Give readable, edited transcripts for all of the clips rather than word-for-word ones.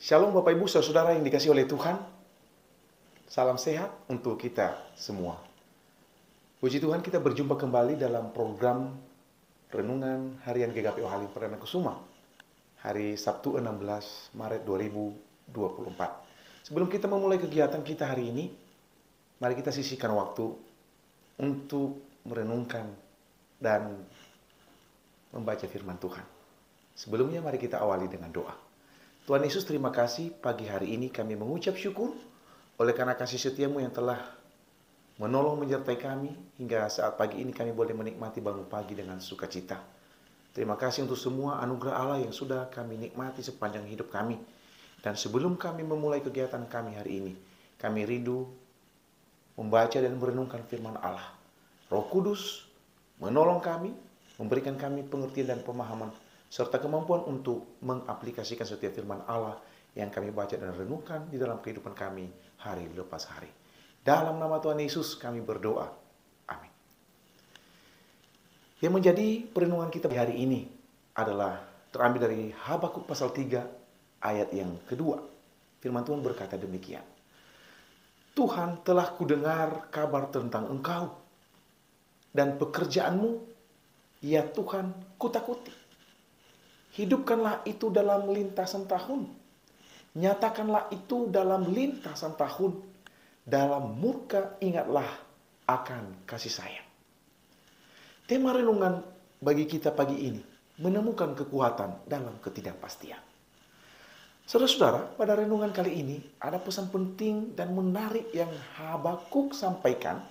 Shalom Bapak Ibu Saudara yang dikasihi oleh Tuhan. Salam sehat untuk kita semua. Puji Tuhan, kita berjumpa kembali dalam program Renungan Harian GKPO Halim Perdana Kusuma hari Sabtu 16 Maret 2024. Sebelum kita memulai kegiatan kita hari ini, mari kita sisihkan waktu untuk merenungkan dan membaca firman Tuhan. Sebelumnya mari kita awali dengan doa. Tuhan Yesus, terima kasih pagi hari ini kami mengucap syukur oleh karena kasih setiamu yang telah menolong menyertai kami hingga saat pagi ini kami boleh menikmati bangun pagi dengan sukacita. Terima kasih untuk semua anugerah Allah yang sudah kami nikmati sepanjang hidup kami. Dan sebelum kami memulai kegiatan kami hari ini, kami rindu membaca dan merenungkan firman Allah. Roh Kudus menolong kami, memberikan kami pengertian dan pemahaman serta kemampuan untuk mengaplikasikan setiap firman Allah yang kami baca dan renungkan di dalam kehidupan kami hari lepas hari. Dalam nama Tuhan Yesus kami berdoa. Amin. Yang menjadi perenungan kita hari ini adalah terambil dari Habakuk pasal 3 ayat yang kedua. Firman Tuhan berkata demikian. Tuhan, telah kudengar kabar tentang engkau dan pekerjaanmu, ya Tuhan, kutakuti. Hidupkanlah itu dalam lintasan tahun. Nyatakanlah itu dalam lintasan tahun. Dalam murka ingatlah akan kasih sayang. Tema renungan bagi kita pagi ini menemukan kekuatan dalam ketidakpastian. Saudara-saudara, pada renungan kali ini ada pesan penting dan menarik yang Habakuk sampaikan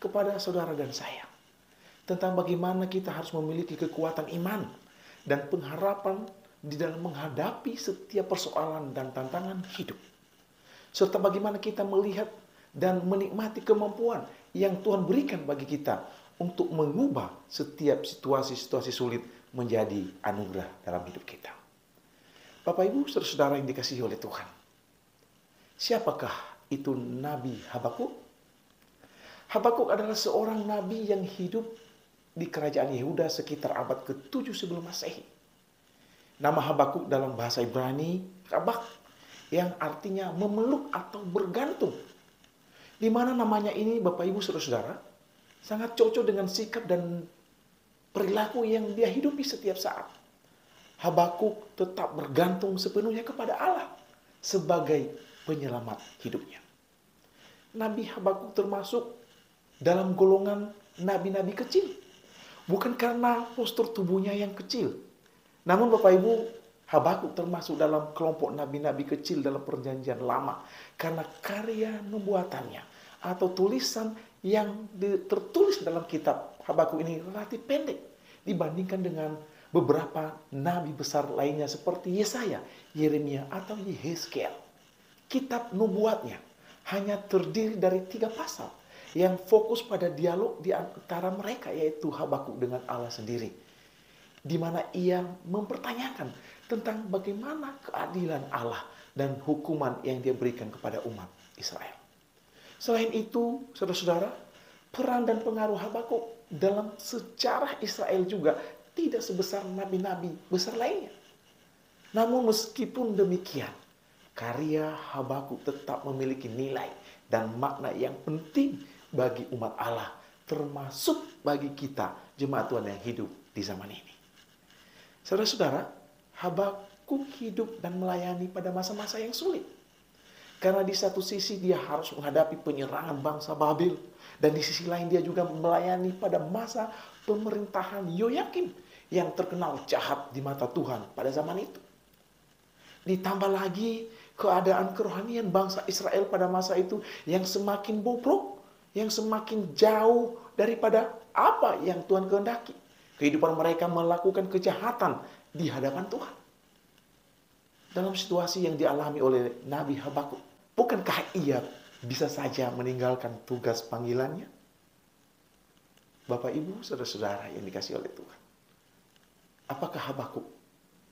kepada saudara dan saya. Tentang bagaimana kita harus memiliki kekuatan iman dan pengharapan di dalam menghadapi setiap persoalan dan tantangan hidup. Serta bagaimana kita melihat dan menikmati kemampuan yang Tuhan berikan bagi kita untuk mengubah setiap situasi-situasi sulit menjadi anugerah dalam hidup kita. Bapak Ibu, saudara-saudara yang dikasihi oleh Tuhan. Siapakah itu Nabi Habakuk? Habakuk adalah seorang nabi yang hidup di kerajaan Yehuda sekitar abad ke-7 sebelum Masehi. Nama Habakuk dalam bahasa Ibrani, Habak, yang artinya memeluk atau bergantung. Di mana namanya ini, Bapak Ibu Saudara-saudara, sangat cocok dengan sikap dan perilaku yang dia hidupi setiap saat. Habakuk tetap bergantung sepenuhnya kepada Allah sebagai penyelamat hidupnya. Nabi Habakuk termasuk dalam golongan nabi-nabi kecil. Bukan karena postur tubuhnya yang kecil. Namun Bapak Ibu, Habakuk termasuk dalam kelompok nabi-nabi kecil dalam perjanjian lama. Karena karya nubuatannya atau tulisan yang tertulis dalam kitab Habakuk ini relatif pendek. Dibandingkan dengan beberapa nabi besar lainnya seperti Yesaya, Yeremia atau Yehezkiel. Kitab nubuatnya hanya terdiri dari 3 pasal. Yang fokus pada dialog di antara mereka, yaitu Habakuk dengan Allah sendiri. Di mana ia mempertanyakan tentang bagaimana keadilan Allah dan hukuman yang dia berikan kepada umat Israel. Selain itu, saudara-saudara, peran dan pengaruh Habakuk dalam sejarah Israel juga tidak sebesar nabi-nabi besar lainnya. Namun meskipun demikian, karya Habakuk tetap memiliki nilai dan makna yang penting bagi umat Allah, termasuk bagi kita jemaat Tuhan yang hidup di zaman ini. Saudara-saudara, Habakuk hidup dan melayani pada masa-masa yang sulit. Karena di satu sisi dia harus menghadapi penyerangan bangsa Babel, dan di sisi lain dia juga melayani pada masa pemerintahan Yoyakim yang terkenal jahat di mata Tuhan pada zaman itu. Ditambah lagi keadaan kerohanian bangsa Israel pada masa itu yang semakin bobrok, yang semakin jauh daripada apa yang Tuhan kehendaki. Kehidupan mereka melakukan kejahatan di hadapan Tuhan. Dalam situasi yang dialami oleh Nabi Habakuk, bukankah ia bisa saja meninggalkan tugas panggilannya? Bapak, Ibu, saudara-saudara yang dikasihi oleh Tuhan. Apakah Habakuk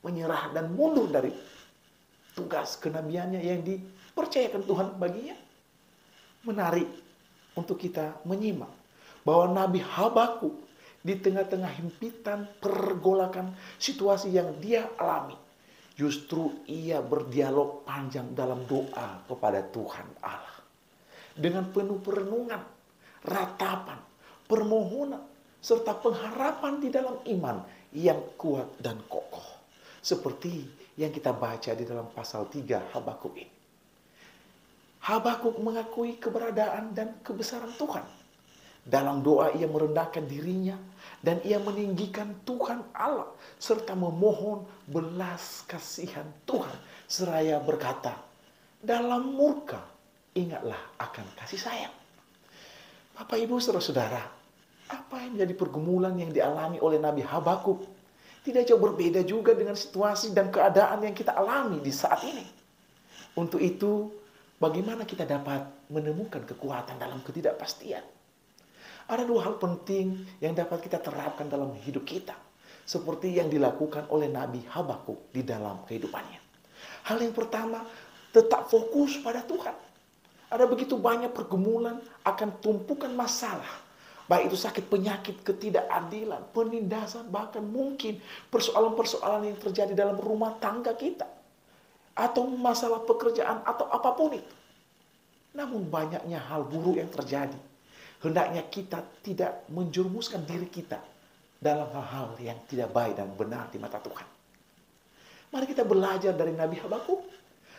menyerah dan mundur dari tugas kenabiannya yang dipercayakan Tuhan baginya? Menarik untuk kita menyimak bahwa Nabi Habakuk di tengah-tengah himpitan pergolakan situasi yang dia alami Justru ia berdialog panjang dalam doa kepada Tuhan Allah. Dengan penuh perenungan, ratapan, permohonan, serta pengharapan di dalam iman yang kuat dan kokoh. Seperti yang kita baca di dalam pasal 3 Habakuk ini. Habakuk mengakui keberadaan dan kebesaran Tuhan. Dalam doa ia merendahkan dirinya dan ia meninggikan Tuhan Allah serta memohon belas kasihan Tuhan seraya berkata, dalam murka ingatlah akan kasih sayang. Bapak Ibu saudara-saudara, apa yang menjadi pergumulan yang dialami oleh Nabi Habakuk tidak jauh berbeda juga dengan situasi dan keadaan yang kita alami di saat ini. Untuk itu, bagaimana kita dapat menemukan kekuatan dalam ketidakpastian? Ada dua hal penting yang dapat kita terapkan dalam hidup kita. Seperti yang dilakukan oleh Nabi Habakuk di dalam kehidupannya. Hal yang pertama, tetap fokus pada Tuhan. Ada begitu banyak pergumulan akan tumpukan masalah. Baik itu sakit penyakit, ketidakadilan, penindasan, bahkan mungkin persoalan-persoalan yang terjadi dalam rumah tangga kita. Atau masalah pekerjaan atau apapun itu. Namun banyaknya hal buruk yang terjadi. Hendaknya kita tidak menjerumuskan diri kita dalam hal-hal yang tidak baik dan benar di mata Tuhan. Mari kita belajar dari Nabi Habakuk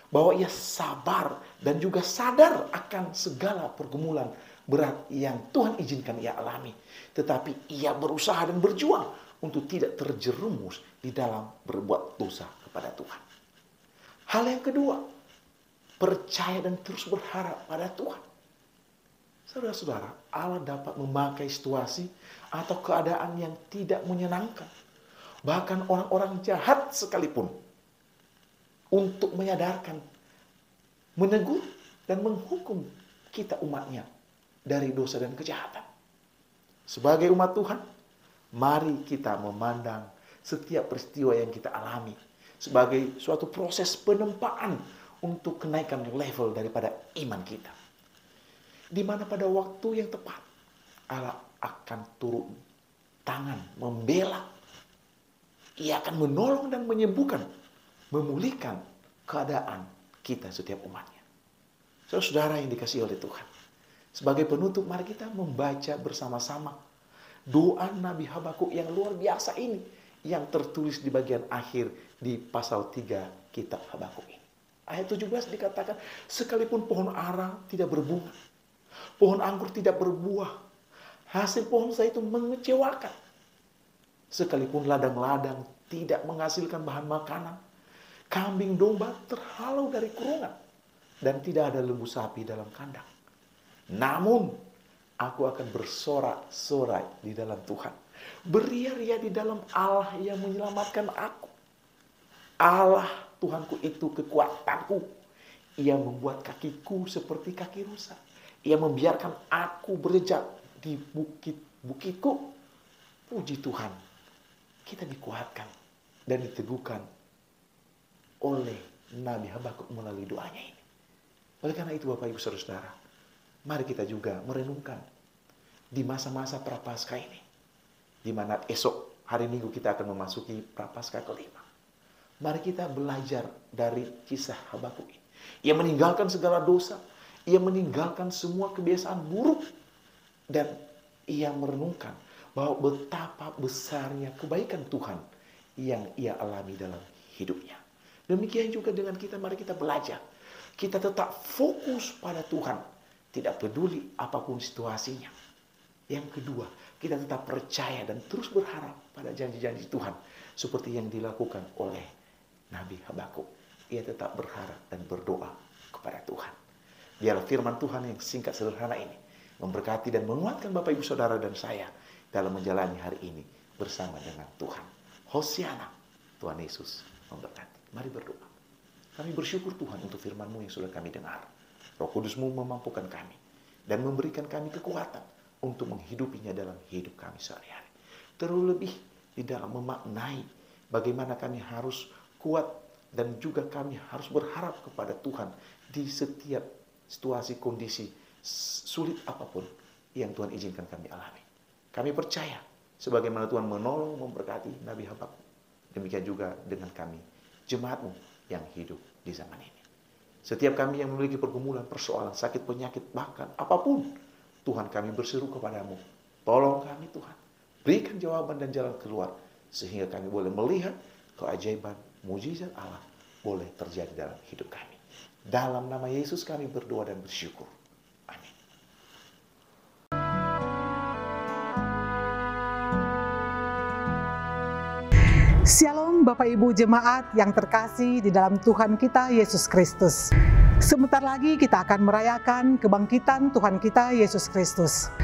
bahwa ia sabar dan juga sadar akan segala pergumulan berat yang Tuhan izinkan ia alami. Tetapi ia berusaha dan berjuang untuk tidak terjerumus di dalam berbuat dosa kepada Tuhan. Hal yang kedua, percaya dan terus berharap pada Tuhan. Saudara-saudara, Allah dapat memakai situasi atau keadaan yang tidak menyenangkan. Bahkan orang-orang jahat sekalipun. Untuk menyadarkan, menegur, dan menghukum kita umatnya dari dosa dan kejahatan. Sebagai umat Tuhan, mari kita memandang setiap peristiwa yang kita alami sebagai suatu proses penempaan untuk kenaikan level daripada iman kita. Di mana pada waktu yang tepat Allah akan turun tangan membela. Ia akan menolong dan menyembuhkan, memulihkan keadaan kita setiap umatnya. Saudara yang dikasihi oleh Tuhan, sebagai penutup mari kita membaca bersama-sama doa Nabi Habakuk yang luar biasa ini yang tertulis di bagian akhir di pasal 3 kitab Habakuk ini. Ayat 17 dikatakan, sekalipun pohon ara tidak berbunga, pohon anggur tidak berbuah, hasil pohon zaitun mengecewakan. Sekalipun ladang-ladang tidak menghasilkan bahan makanan, kambing domba terhalau dari kurungan, dan tidak ada lembu sapi dalam kandang. Namun, aku akan bersorak-sorai di dalam Tuhan. Beria-ria di dalam Allah yang menyelamatkan aku. Allah Tuhanku itu kekuatanku. Ia membuat kakiku seperti kaki rusa. Ia membiarkan aku berjejak di bukit-bukitku. Puji Tuhan, kita dikuatkan dan diteguhkan oleh Nabi Habakuk melalui doanya ini. Oleh karena itu Bapak Ibu Saudara, mari kita juga merenungkan di masa-masa Prapaskah ini. Di mana esok hari Minggu kita akan memasuki Prapaskah kelima. Mari kita belajar dari kisah Habakuk ini. Ia meninggalkan segala dosa. Ia meninggalkan semua kebiasaan buruk. Dan ia merenungkan bahwa betapa besarnya kebaikan Tuhan yang ia alami dalam hidupnya. Demikian juga dengan kita, mari kita belajar. Kita tetap fokus pada Tuhan. Tidak peduli apapun situasinya. Yang kedua, kita tetap percaya dan terus berharap pada janji-janji Tuhan. Seperti yang dilakukan oleh Nabi Habakuk. Ia tetap berharap dan berdoa kepada Tuhan. Biarlah firman Tuhan yang singkat sederhana ini memberkati dan menguatkan Bapak Ibu Saudara dan saya dalam menjalani hari ini bersama dengan Tuhan. Hosiana, Tuhan Yesus memberkati. Mari berdoa. Kami bersyukur Tuhan untuk firman-Mu yang sudah kami dengar. Roh Kudus-Mu memampukan kami dan memberikan kami kekuatan untuk menghidupinya dalam hidup kami sehari-hari. Terlebih di dalam memaknai bagaimana kami harus kuat dan juga kami harus berharap kepada Tuhan di setiap situasi kondisi sulit apapun yang Tuhan izinkan kami alami. Kami percaya sebagaimana Tuhan menolong memberkati Nabi Habakuk. Demikian juga dengan kami jemaatmu yang hidup di zaman ini. Setiap kami yang memiliki pergumulan, persoalan, sakit, penyakit, bahkan apapun, Tuhan kami berseru kepadamu. Tolong kami Tuhan. Berikan jawaban dan jalan keluar. Sehingga kami boleh melihat keajaiban, mujizat Allah boleh terjadi dalam hidup kami. Dalam nama Yesus kami berdoa dan bersyukur. Amin. Shalom Bapak Ibu Jemaat yang terkasih di dalam Tuhan kita Yesus Kristus. Sebentar lagi kita akan merayakan kebangkitan Tuhan kita Yesus Kristus.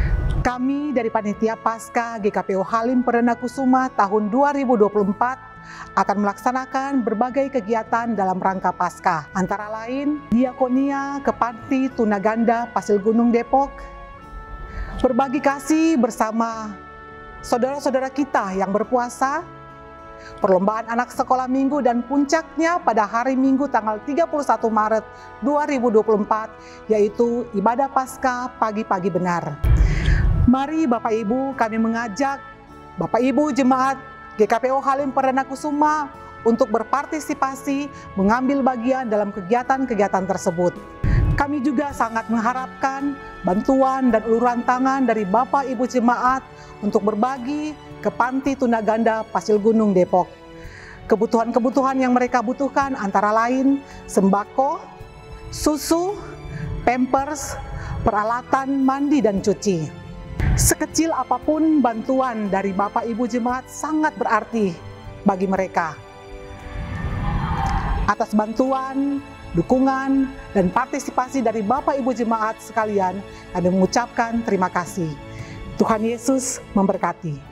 Kami dari Panitia Paskah GKPO Halim Perdana Kusuma tahun 2024 akan melaksanakan berbagai kegiatan dalam rangka Paskah. Antara lain, diakonia ke Panti Tunaganda Pasir Gunung Depok, berbagi kasih bersama saudara-saudara kita yang berpuasa, perlombaan anak sekolah minggu, dan puncaknya pada hari Minggu tanggal 31 Maret 2024 yaitu ibadah Paskah pagi-pagi benar. Mari Bapak Ibu, kami mengajak Bapak Ibu Jemaat GKPO Halim Perdana Kusuma untuk berpartisipasi mengambil bagian dalam kegiatan-kegiatan tersebut. Kami juga sangat mengharapkan bantuan dan uluran tangan dari Bapak Ibu Jemaat untuk berbagi ke Panti Tunaganda Pasir Gunung Depok. Kebutuhan-kebutuhan yang mereka butuhkan antara lain sembako, susu, pampers, peralatan mandi dan cuci. Sekecil apapun bantuan dari Bapak Ibu Jemaat sangat berarti bagi mereka. Atas bantuan, dukungan, dan partisipasi dari Bapak Ibu Jemaat sekalian, kami mengucapkan terima kasih. Tuhan Yesus memberkati.